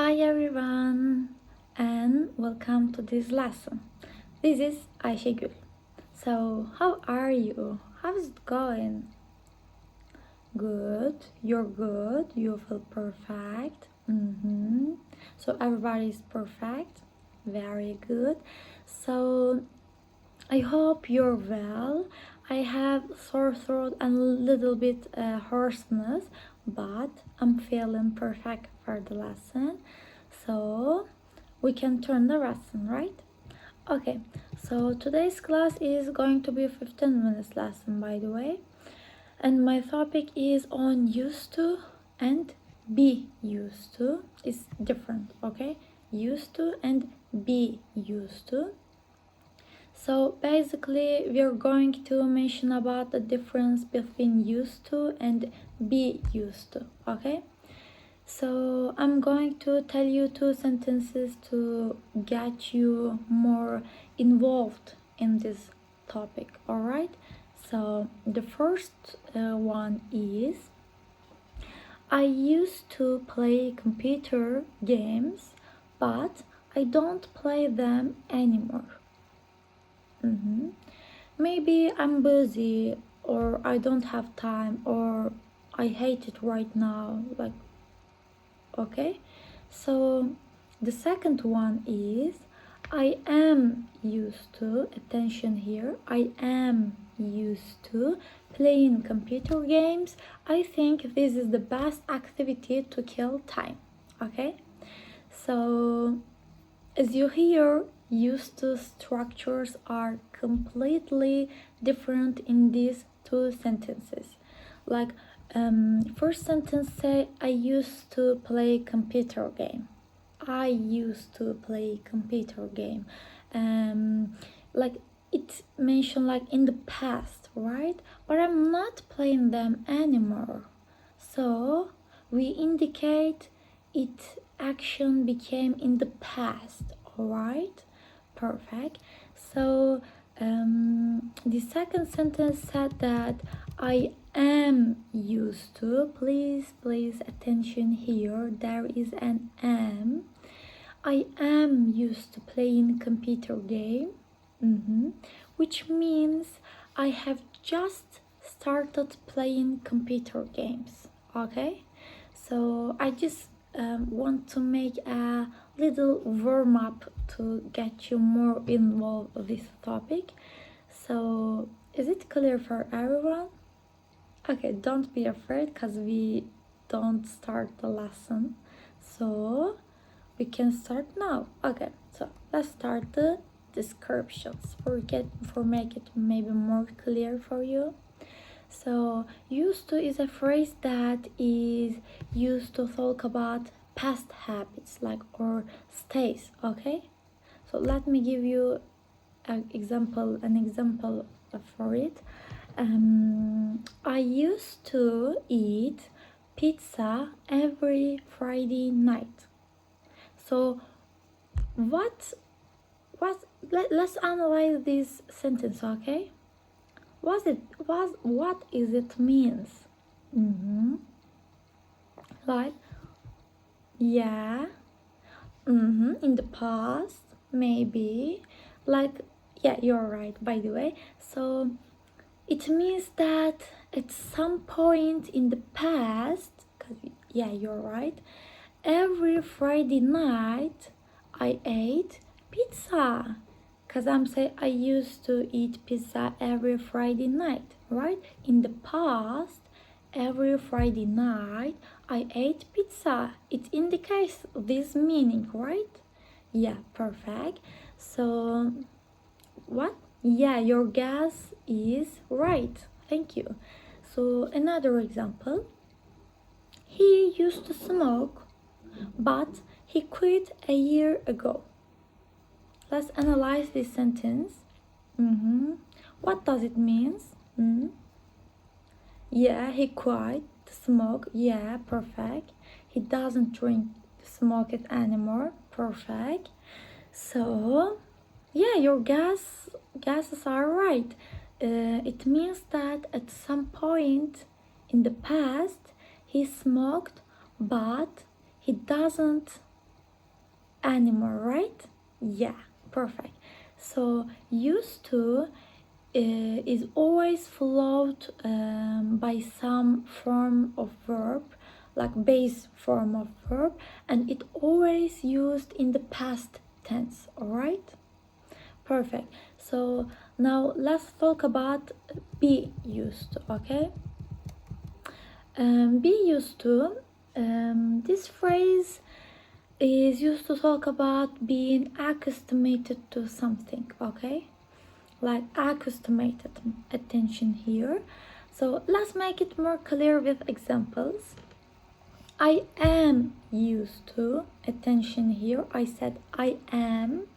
Hi everyone and welcome to this lesson. This is Ayşegül. So, how are you? How's it going? Good. You're good. You feel perfect. So everybody is perfect. Very good. So I hope you're well. I have sore throat and a little bit hoarseness, but I'm feeling perfect for the lesson. So we can turn the lesson, right? Okay, so today's class is going to be a 15 minutes lesson, by the way. And my topic is on used to and be used to. It's different, okay? Used to and be used to. So basically we're going to mention about the difference between used to and be used to, okay? So I'm going to tell you two sentences to get you more involved in this topic, all right? So the first one is, I used to play computer games, but I don't play them anymore. Maybe I'm busy, or I don't have time, or I hate it right now, like, okay? So the second one is, I am used to, attention here, I am used to playing computer games. I think this is the best activity to kill time, okay? So as you hear, used to structures are completely different in these two sentences. Like, first sentence say, I used to play computer game. I used to play computer game. Like it's mentioned like in the past, right? But I'm not playing them anymore. So we indicate it action became in the past, alright? Perfect. So the second sentence said that I am used to. Please attention here. There is an am. I am used to playing computer game, which means I have just started playing computer games. Okay, so I just want to make a little warm up to get you more involved with this topic. So is it clear for everyone? Okay, don't be afraid because we don't start the lesson, so we can start now. Okay, so let's start the descriptions for make it maybe more clear for you. So used to is a phrase that is used to talk about past habits, like, or states, okay? So let me give you an example for it. I used to eat pizza every Friday night. So what let's analyze this sentence, okay? What is it means? Like, yeah, in the past, maybe, like, yeah, you're right, by the way. So it means that at some point in the past, yeah, you're right, every Friday night I ate pizza. Because I'm saying I used to eat pizza every Friday night, right? In the past, every Friday night I ate pizza. It indicates this meaning, right? Yeah, perfect. So, what? Yeah, your guess is right. Thank you. So, another example. He used to smoke, but he quit a year ago. Let's analyze this sentence. What does it mean? Yeah, he quit the smoke. Yeah, perfect. He doesn't smoke it anymore. Perfect. So, yeah, your guesses are right. It means that at some point in the past he smoked, but he doesn't animal, right? Yeah, perfect. So used to is always followed by some form of verb, like base form of verb, and it always used in the past tense. All right, perfect. So now let's talk about be used to. Okay, be used to. This phrase is used to talk about being accustomed to something. Okay, like accustomed attention here. So let's make it more clear with examples. I am used to attention here. I said am.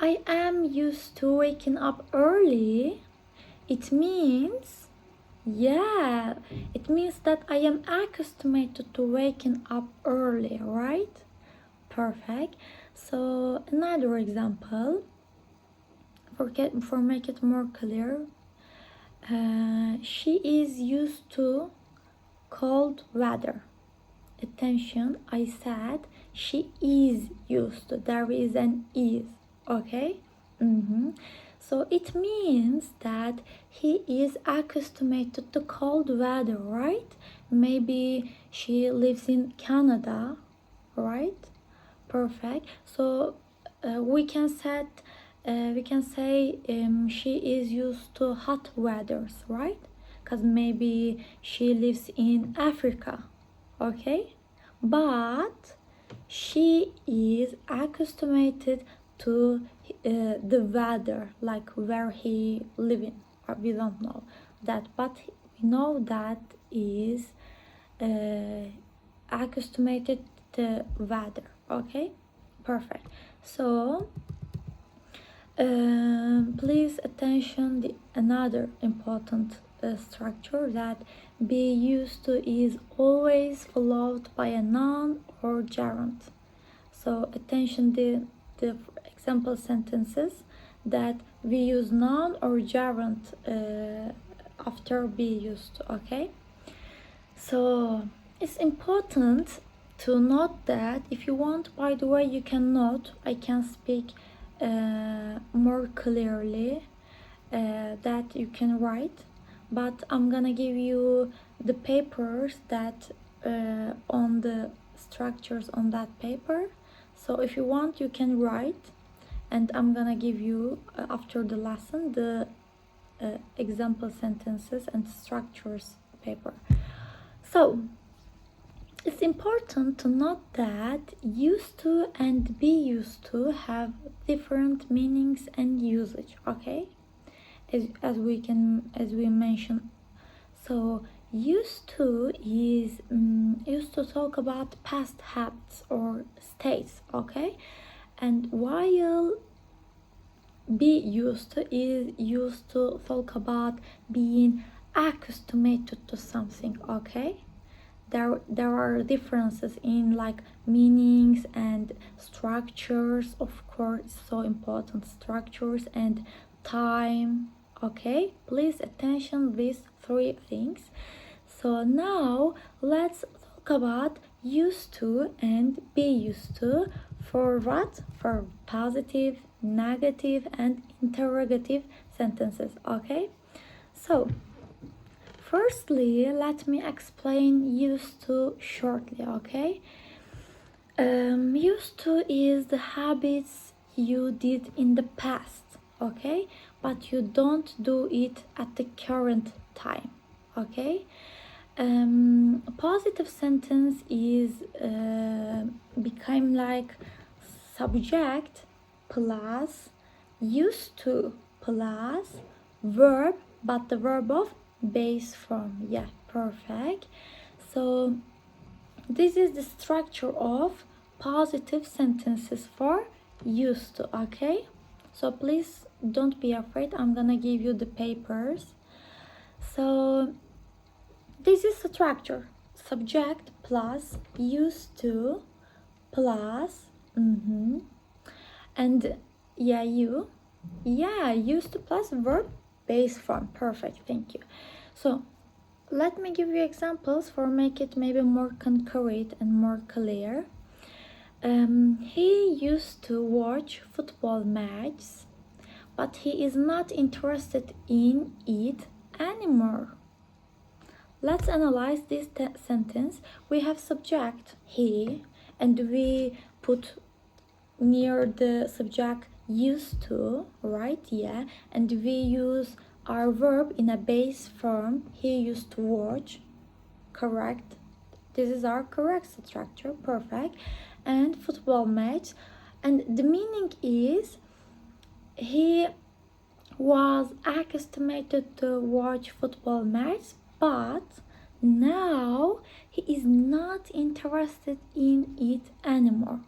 I am used to waking up early. It means, yeah, it means that I am accustomed to waking up early, right? Perfect. So another example, for make it more clear, she is used to cold weather. Attention, I said she is used to. There is an is, okay? So it means that he is accustomed to cold weather, right? Maybe she lives in Canada, right? Perfect. So we can say she is used to hot weathers, right? Because maybe she lives in Africa, okay? But she is accustomed to the weather, like where he living. We don't know that, but we know that is accustomed to weather. Okay, perfect. So please attention the another important structure that be used to is always followed by a noun or gerund. So attention the example sentences that we use noun or gerund after be used to. Okay, so it's important to note that if you want, by the way, you can note, I can speak more clearly that you can write, but I'm gonna give you the papers that on the structures on that paper. So if you want, you can write, and I'm gonna give you after the lesson the example sentences and structures paper. So it's important to note that used to and be used to have different meanings and usage, okay? As we mentioned. So used to is used to talk about past habits or states, okay? And while be used to is used to talk about being accustomed to something, okay? There are differences in like meanings and structures, of course, so important, structures and time, okay? Please attention these three things. So now let's talk about used to and be used to for what? For positive, negative and interrogative sentences, okay? So firstly, let me explain used to shortly, okay? Used to is the habits you did in the past, okay? But you don't do it at the current time, okay? A positive sentence is become like subject plus used to plus verb, but the verb of base form. Yeah, perfect. So this is the structure of positive sentences for used to, okay? So please don't be afraid, I'm gonna give you the papers. So this is the structure: subject plus used to plus and used to plus verb base form. Perfect, thank you. So let me give you examples for make it maybe more concrete and more clear. He used to watch football matches, but he is not interested in it anymore. Let's analyze this sentence. We have subject he, and we put near the subject used to, right? Yeah, and we use our verb in a base form. He used to watch. Correct. This is our correct structure. Perfect. And football match, and the meaning is he was accustomed to watch football match, but now he is not interested in it anymore.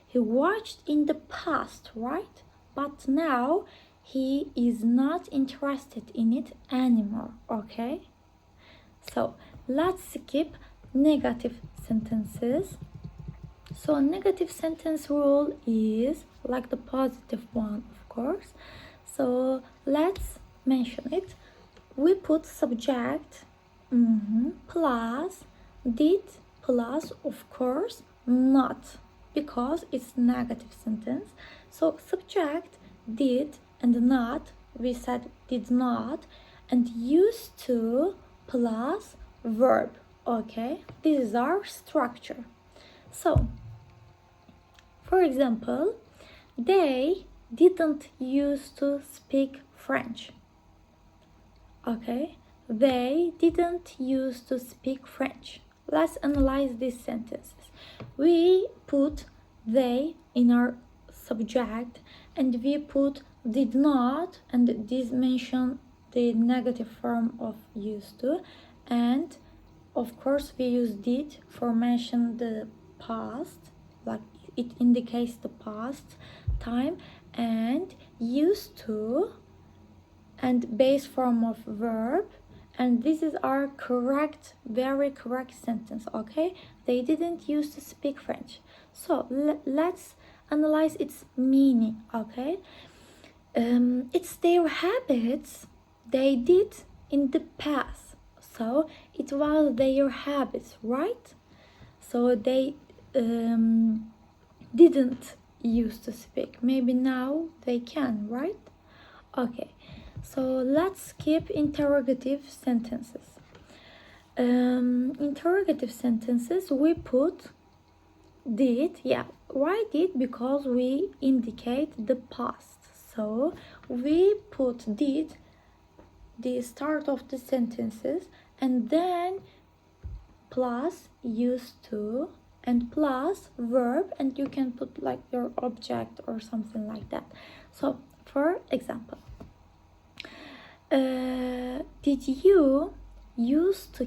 He watched in the past, right? But now he is not interested in it anymore, okay? So let's skip negative sentences. So negative sentence rule is like the positive one, of course. So let's mention it. We put subject plus did plus of course not, because it's negative sentence. So subject did and not, we said did not, and used to plus verb. Okay, this is our structure. So for example, they didn't used to speak French. Okay, they didn't used to speak French. Let's analyze these sentences. We put they in our subject, and we put did not, and this mention the negative form of used to, and of course we use did for mention the past, like it indicates the past time, and used to and base form of verb, and this is our correct, very correct sentence. Okay, they didn't used to speak French. So let's analyze its meaning. Okay, it's their habits they did in the past, so it was their habits, right? So they didn't used to speak, maybe now they can, right? Okay, so let's skip interrogative sentences. Interrogative sentences, we put did. Yeah, why did? Because we indicate the past, so we put did the start of the sentences, and then plus used to and plus verb, and you can put like your object or something like that. So for example, did you used to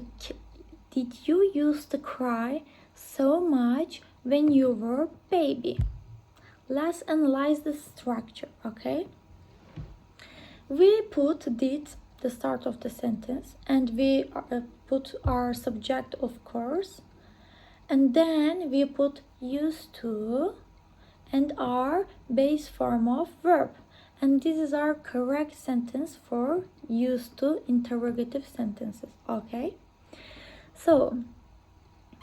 cry so much when you were baby? Let's analyze the structure. Okay, we put did the start of the sentence, and we put our subject, of course, and then we put used to and our base form of verb, and this is our correct sentence for used to interrogative sentences. Okay, so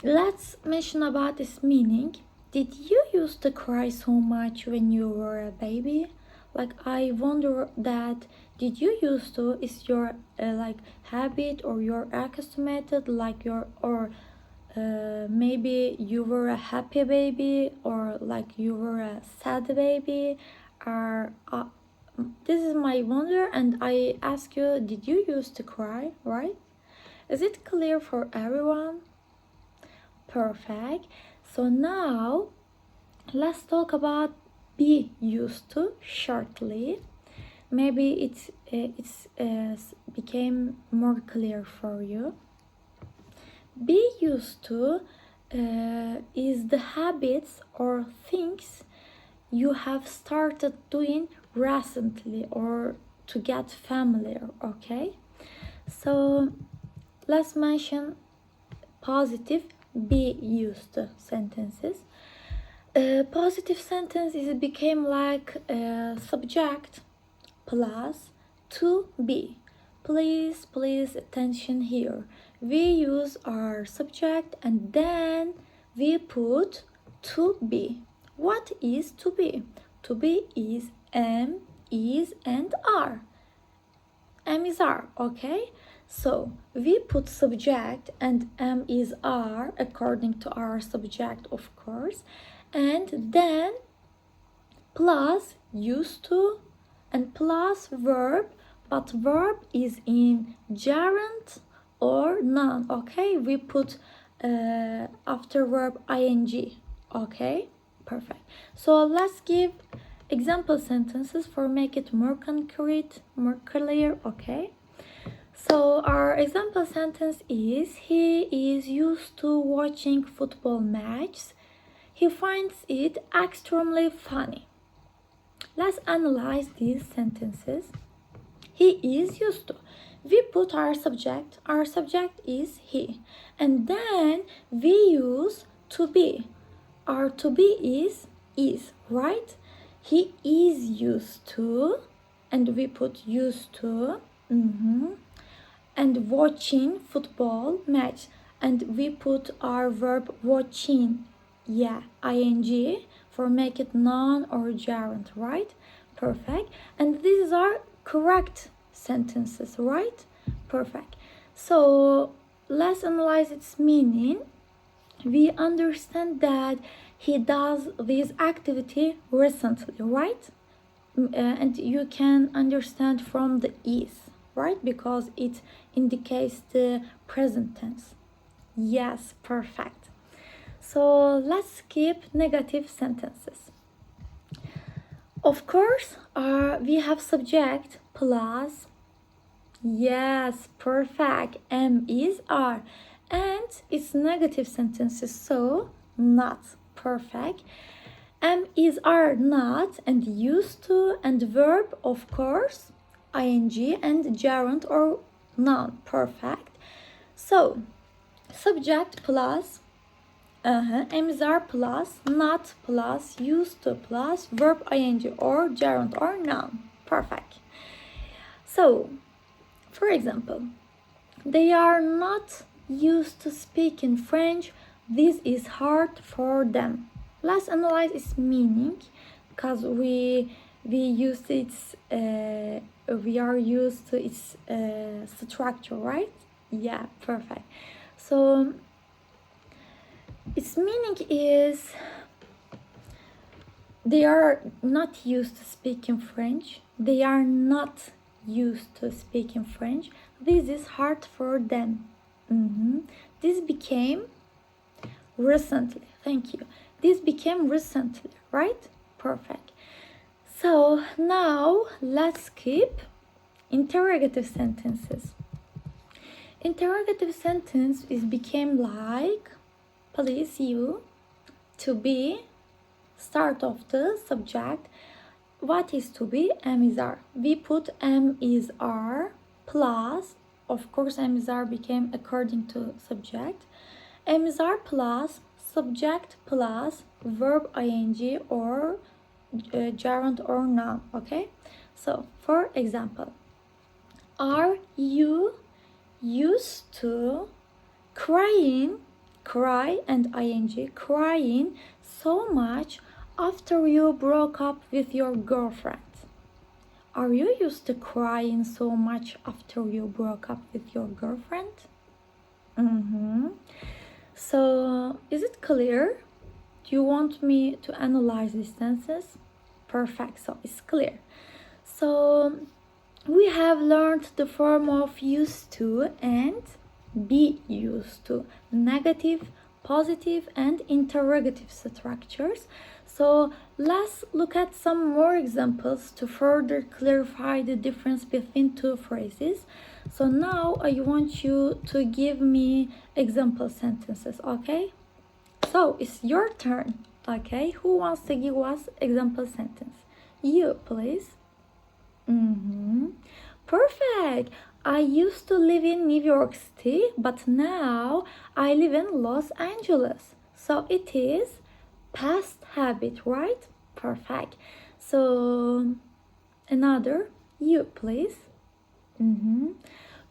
let's mention about this meaning. Did you used to cry so much when you were a baby? Like, I wonder that did you used to is your like habit, or your accustomed, like your, or maybe you were a happy baby, or like you were a sad baby, or this is my wonder, and I ask you, did you used to cry, right? Is it clear for everyone? Perfect. So now let's talk about be used to shortly. Maybe it's became more clear for you. Be used to is the habits or things you have started doing recently, or to get familiar. Okay, so let's mention positive be used to sentences. Positive sentences became like subject plus to be. Please attention here. We use our subject, and then we put to be. What is to be? To be is am, is, and are. Am is are, okay? So we put subject and am is are according to our subject, of course, and then plus used to and plus verb, but verb is in gerund or noun, okay? We put after verb ing, okay? Perfect. So let's give example sentences for make it more concrete, more clear, okay? So our example sentence is he is used to watching football matches. He finds it extremely funny. Let's analyze these sentences. He is used to. We put our subject is he, and then we use to be. Our to be is, right? He is used to, and we put used to, and watching football match, and we put our verb watching, ing, for make it noun or gerund, right? Perfect. And these are correct sentences, right? Perfect. So let's analyze its meaning. We understand that he does this activity recently, right? And you can understand from the is, right? Because it indicates the present tense. Yes, perfect. So let's skip negative sentences. Of course, we have subject plus, yes, perfect, am is are, and it's negative sentences, so not, perfect. Am is are not, and used to, and verb, of course, ing, and gerund or noun, perfect. So subject plus, am is are plus, not plus, used to plus, verb ing or gerund or noun, perfect. So for example, they are not used to speaking French. This is hard for them. Let's analyze its meaning, because we use its we are used to its structure, right? Yeah, perfect. So its meaning is they are not used to speaking French. They are not used to speaking French. This is hard for them. This became recently. Thank you. This became recently, right? Perfect. So now let's skip interrogative sentences. Interrogative sentence is became like please you, to be, start of the subject. What is to be? Am is are. We put am is are plus, of course am is are became according to subject. Am is are plus subject plus verb ing or gerund or noun, okay? So for example, are you used to crying, cry and ing, crying so much after you broke up with your girlfriend? Are you used to crying so much after you broke up with your girlfriend? So is it clear? Do you want me to analyze these sentences? Perfect, so it's clear. So we have learned the form of used to and be used to, negative, positive, and interrogative structures. So let's look at some more examples to further clarify the difference between two phrases. So now I want you to give me example sentences, okay? So it's your turn, okay? Who wants to give us example sentence? You, please. Perfect. I used to live in New York City, but now I live in Los Angeles. So it is past habit, right? Perfect. So another, you, please.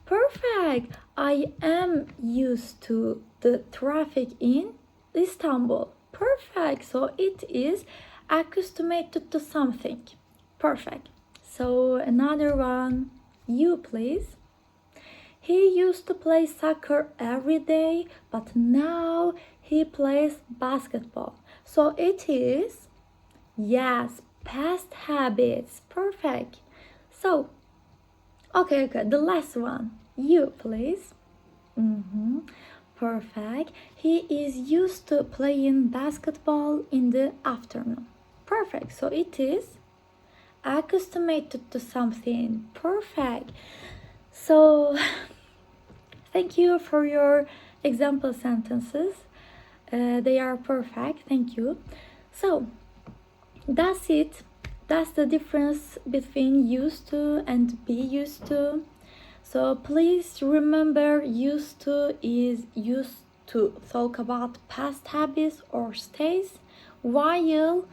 Perfect. I am used to the traffic in Istanbul. Perfect. So it is accustomed to something. Perfect. So another one. You, please. He used to play soccer every day, but now he plays basketball. So it is, yes, past habits. Perfect. So, okay, the last one. You, please. Mm-hmm. Perfect. He is used to playing basketball in the afternoon. Perfect. So it is accustomed to something. Perfect. So thank you for your example sentences. They are perfect. Thank you. So that's it. That's the difference between used to and be used to. So please remember, used to is used to talk about past habits or states, while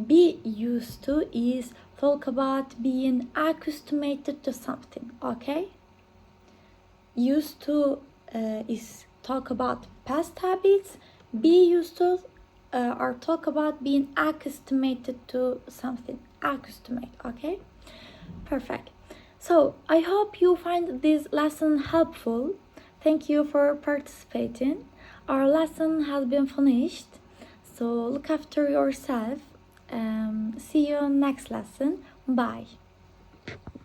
be used to is talk about being accustomed to something. Okay? Used to is talk about past habits. Be used to or talk about being accustomed to something. Accustomed. Okay? Perfect. So I hope you find this lesson helpful. Thank you for participating. Our lesson has been finished. So look after yourself. See you next lesson. Bye.